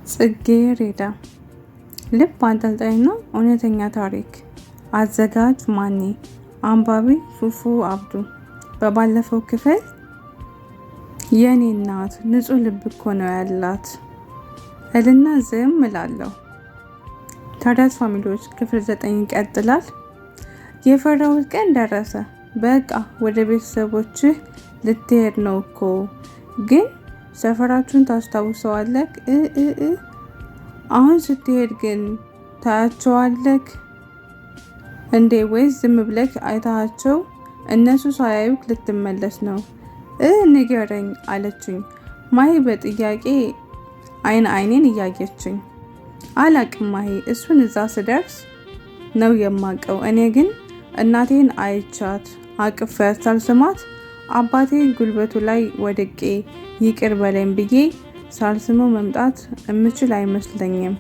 ጽጌረዳ ልብ አንጠልጣይና እውነተኛ ታሪክ። አዘጋጅ ማኔ፣ አንባቢ ፉፉ አብዱ። በባለፈው ክፍል የኔ እናት ንጹህ ልብ እኮ ነው ያላት እልና ዝም እላለሁ። ታዲያስ ፋሚሊዎች ክፍል 9 ይቀጥላል። የፈራሁት ቀን ደረሰ። በቃ ወደ ቤተሰቦችህ ልትሄድ ነው እኮ ግን ሰፈራችሁን ታስታውሰዋለህ? አሁን ስትሄድ ግን ታያቸዋለህ እንዴ ወይስ ዝም ብለህ አይታቸው እነሱ ሳያዩክ ልትመለስ ነው? ንገረኝ አለችኝ ማሂ በጥያቄ አይኔን እያየችኝ። አላቅም ማሂ፣ እሱን እዛ ስደርስ ነው የማውቀው። እኔ ግን እናቴን አይቻት አቅፌያት ሳልስማት አባቴ ጉልበቱ ላይ ወድቄ ይቅር በለኝ ብዬ ሳልስመው መምጣት እምችል አይመስለኝም።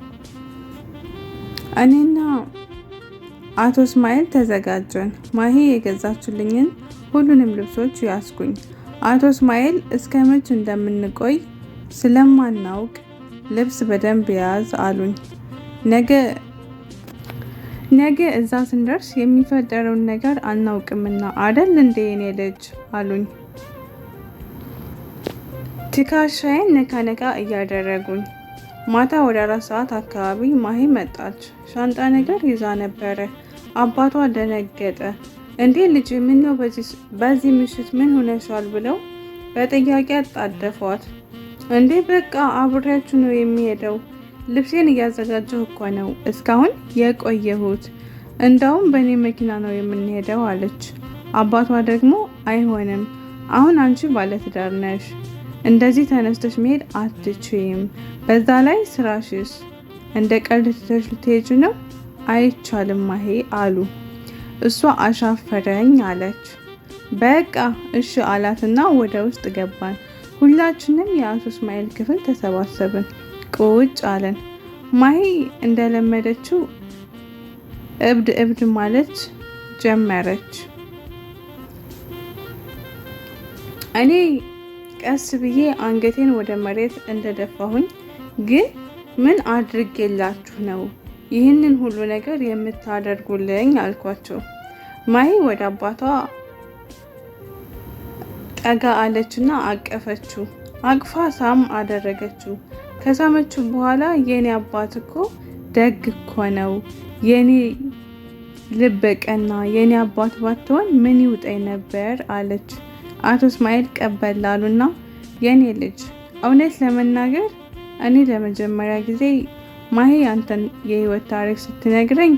እኔና አቶ እስማኤል ተዘጋጀን። ማሂ የገዛችልኝን ሁሉንም ልብሶች ያስኩኝ። አቶ እስማኤል እስከ መች እንደምንቆይ ስለማናውቅ ልብስ በደንብ ያዝ አሉኝ። ነገ እዛ ስንደርስ የሚፈጠረውን ነገር አናውቅምና አደል እንዴ የኔ ልጅ አሉኝ። ትከሻዬን ነካ እያደረጉኝ። ማታ ወደ 4 ሰዓት አካባቢ ማሂ መጣች። ሻንጣ ነገር ይዛ ነበረ። አባቷ ደነገጠ። እንዴ ልጅ ምን ነው በዚህ ምሽት ምን ሆነሻል ብለው በጥያቄ አጣደፏት። እንዴ በቃ አብሬያችሁ ነው የሚሄደው። ልብሴን እያዘጋጀሁ እኮ ነው እስካሁን የቆየሁት። እንዳውም በእኔ መኪና ነው የምንሄደው አለች። አባቷ ደግሞ አይሆንም፣ አሁን አንቺ ባለትዳር ነሽ፣ እንደዚህ ተነስተሽ መሄድ አትችይም። በዛ ላይ ስራሽስ እንደ ቀልድ ትተሽ ልትሄጂ ነው? አይቻልም ማሂ አሉ። እሷ አሻፈረኝ አለች። በቃ እሺ አላትና ወደ ውስጥ ገባን። ሁላችንም የአቶ እስማኤል ክፍል ተሰባሰብን። ቁጭ አለን። ማሂ እንደለመደችው እብድ ማለት ጀመረች። እኔ ቀስ ብዬ አንገቴን ወደ መሬት እንደደፋሁኝ፣ ግን ምን አድርጌላችሁ ነው ይህንን ሁሉ ነገር የምታደርጉልኝ አልኳቸው። ማሂ ወደ አባቷ ጠጋ አለችና አቀፈችው። አቅፋ ሳም አደረገችው። ከሳመችው በኋላ የኔ አባት እኮ ደግ እኮ ነው፣ የኔ ልበ ቀና፣ የኔ አባት ባትሆን ምን ይውጠኝ ነበር አለች። አቶ እስማኤል ቀበል አሉና የኔ ልጅ እውነት ለመናገር እኔ ለመጀመሪያ ጊዜ ማሂ አንተን የህይወት ታሪክ ስትነግረኝ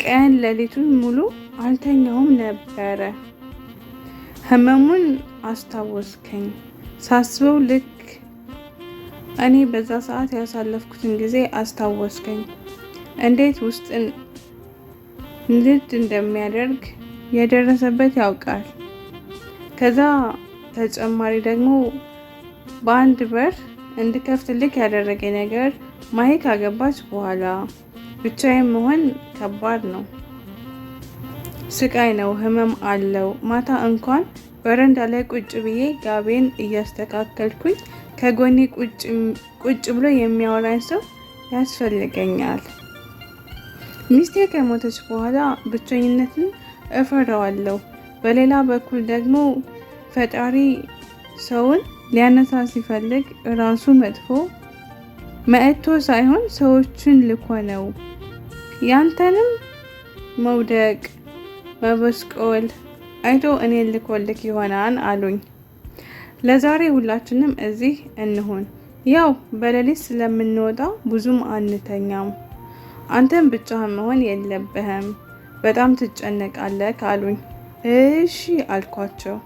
ቀን ሌሊቱን ሙሉ አልተኛውም ነበረ። ህመሙን አስታወስከኝ። ሳስበው ልክ እኔ በዛ ሰዓት ያሳለፍኩትን ጊዜ አስታወስከኝ። እንዴት ውስጥን ንድ እንደሚያደርግ የደረሰበት ያውቃል። ከዛ ተጨማሪ ደግሞ በአንድ በር እንድከፍትልክ ያደረገኝ ነገር ማሂ ካገባች በኋላ ብቻዬን መሆን ከባድ ነው። ስቃይ ነው፣ ህመም አለው። ማታ እንኳን በረንዳ ላይ ቁጭ ብዬ ጋቤን እያስተካከልኩኝ ከጎኔ ቁጭ ብሎ የሚያወራኝ ሰው ያስፈልገኛል። ሚስቴ ከሞተች በኋላ ብቸኝነትን እፈራዋለሁ። በሌላ በኩል ደግሞ ፈጣሪ ሰውን ሊያነሳ ሲፈልግ ራሱ መጥቶ ሳይሆን ሰዎችን ልኮ ነው። ያንተንም መውደቅ መበስቆል አይቶ እኔን ልኮልክ ይሆናል አሉኝ። ለዛሬ ሁላችንም እዚህ እንሆን፣ ያው በሌሊት ስለምንወጣ ብዙም አንተኛም። አንተም ብቻህን መሆን የለብህም፣ በጣም ትጨነቃለህ አሉኝ። እሺ አልኳቸው።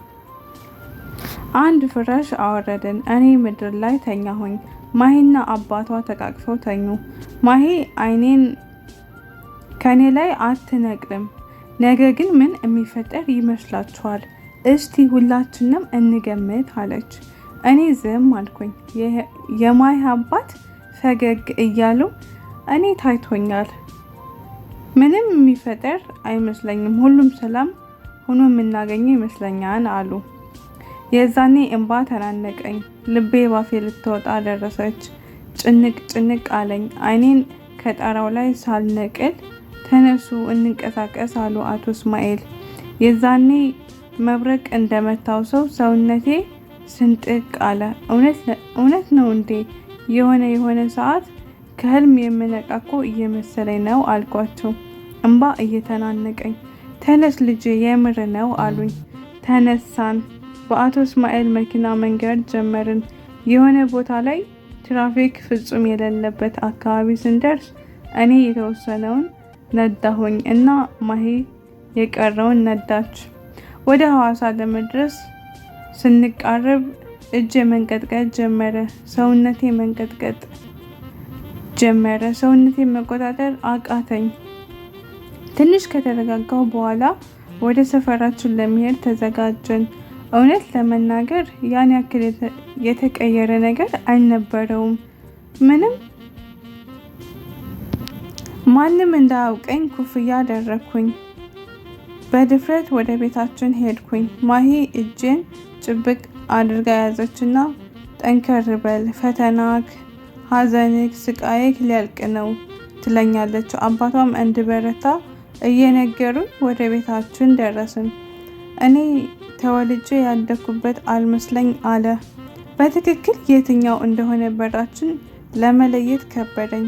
አንድ ፍራሽ አወረድን። እኔ ምድር ላይ ተኛሁኝ። ማሂና አባቷ ተቃቅፈው ተኙ። ማሂ አይኔን ከኔ ላይ አትነቅልም። ነገ ግን ምን የሚፈጠር ይመስላችኋል? እስቲ ሁላችንም እንገምት አለች። እኔ ዝም አልኩኝ። የማሂ አባት ፈገግ እያሉ እኔ ታይቶኛል፣ ምንም የሚፈጠር አይመስለኝም፣ ሁሉም ሰላም ሆኖ የምናገኘው ይመስለኛል አሉ። የዛኔ እንባ ተናነቀኝ። ልቤ ባፌ ልትወጣ ደረሰች። ጭንቅ አለኝ። አይኔን ከጣራው ላይ ሳልነቅል ተነሱ እንንቀሳቀስ አሉ አቶ እስማኤል። የዛኔ መብረቅ እንደመታው ሰው ሰውነቴ ስንጥቅ አለ። እውነት ነው እንዴ? የሆነ ሰዓት ከህልም የምነቃ እኮ እየመሰለኝ ነው አልኳቸው፣ እንባ እየተናነቀኝ። ተነስ ልጄ የምር ነው አሉኝ። ተነሳን። በአቶ እስማኤል መኪና መንገድ ጀመርን። የሆነ ቦታ ላይ ትራፊክ ፍጹም የሌለበት አካባቢ ስንደርስ እኔ የተወሰነውን ነዳሁኝ እና ማሂ የቀረውን ነዳች። ወደ ሐዋሳ ለመድረስ ስንቃረብ እጄ መንቀጥቀጥ ጀመረ። ሰውነቴ መንቀጥቀጥ ጀመረ። ሰውነቴን መቆጣጠር አቃተኝ። ትንሽ ከተረጋጋሁ በኋላ ወደ ሰፈራችን ለመሄድ ተዘጋጀን። እውነት ለመናገር ያን ያክል የተቀየረ ነገር አልነበረውም። ማንም እንዳያውቀኝ ኩፍያ አደረኩኝ። በድፍረት ወደ ቤታችን ሄድኩኝ። ማሂ እጄን ጭብቅ አድርጋ ያዘችና ጠንከር በል፣ ፈተናክ፣ ሐዘንክ፣ ስቃይክ ሊያልቅ ነው ትለኛለች። አባቷም እንድበረታ እየነገሩኝ ወደ ቤታችን ደረስን። እኔ ተወልጄ ያደኩበት አልመስለኝ አለ። በትክክል የትኛው እንደሆነ በራችን ለመለየት ከበደኝ።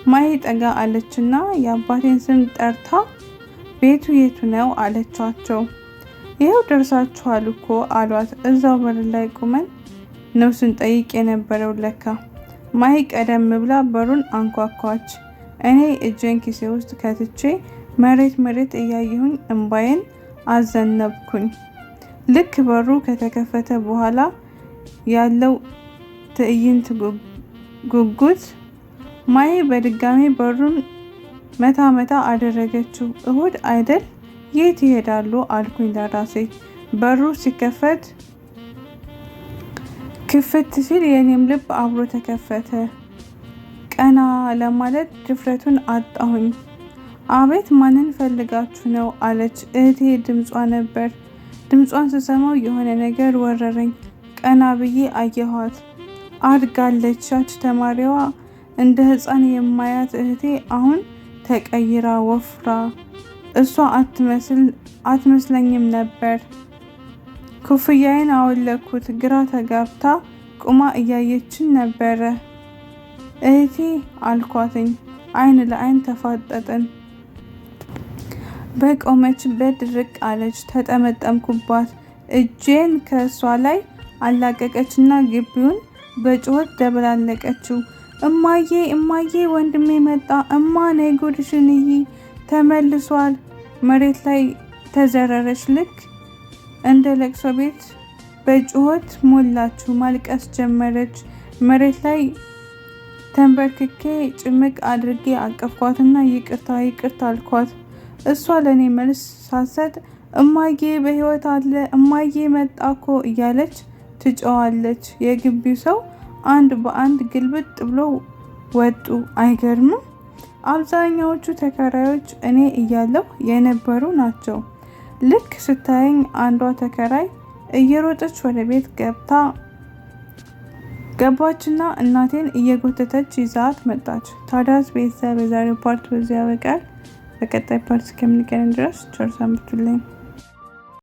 ማሂ ጠጋ አለችና የአባቴን ስም ጠርታ ቤቱ የቱ ነው አለቻቸው። ይኸው ደርሳችኋል እኮ አሏት። እዛው በር ላይ ቁመን ነው ስንጠይቅ የነበረው ለካ። ማሂ ቀደም ብላ በሩን አንኳኳች። እኔ እጄን ኪሴ ውስጥ ከትቼ መሬት እያየሁኝ እንባዬን አዘነብኩኝ። ልክ በሩ ከተከፈተ በኋላ ያለው ትዕይንት ጉጉት። ማሂ በድጋሚ በሩን መታ አደረገችው። እሁድ አይደል? የት ይሄዳሉ አልኩኝ ለራሴ። በሩ ሲከፈት ክፍት ሲል የኔም ልብ አብሮ ተከፈተ። ቀና ለማለት ድፍረቱን አጣሁኝ። አቤት፣ ማንን ፈልጋችሁ ነው አለች እህቴ። ድምጿ ነበር። ድምጿን ስሰማው የሆነ ነገር ወረረኝ። ቀና ብዬ አየኋት። አድጋለች። ያች ተማሪዋ እንደ ሕፃን የማያት እህቴ አሁን ተቀይራ ወፍራ። እሷ አትመስለኝም ነበር። ኩፍያዬን አወለኩት። ግራ ተጋብታ ቁማ እያየችን ነበረ። እህቴ አልኳትኝ። አይን ለአይን ተፋጠጥን። በቆመችበት ድርቅ አለች። ተጠመጠምኩባት። እጄን ከእሷ ላይ አላቀቀችና ግቢውን በጩኸት ደበላለቀችው። እማዬ ወንድሜ መጣ! እማ ነይ ጉድሽን እይ! ተመልሷል! መሬት ላይ ተዘረረች። ልክ እንደ ለቅሶ ቤት በጩኸት ሞላችው። ማልቀስ ጀመረች። መሬት ላይ ተንበርክኬ ጭምቅ አድርጌ አቀፍኳትና ይቅርታ አልኳት። እሷ ለእኔ መልስ ሳትሰጥ እማዬ በህይወት አለ፣ እማዬ መጣ እኮ እያለች ትጮዋለች። የግቢው ሰው አንድ በአንድ ግልብጥ ብሎ ወጡ። አይገርምም? አብዛኛዎቹ ተከራዮች እኔ እያለሁ የነበሩ ናቸው። ልክ ስታየኝ አንዷ ተከራይ እየሮጠች ወደ ቤት ገባችና እናቴን እየጎተተች ይዛት መጣች። ታዲያስ ቤተሰብ የዛሬው ፓርት በዚህ ያበቃል። በቀጣይ ፓርት እስከምንገናኝ ድረስ ቸር ሰንብቱልኝ።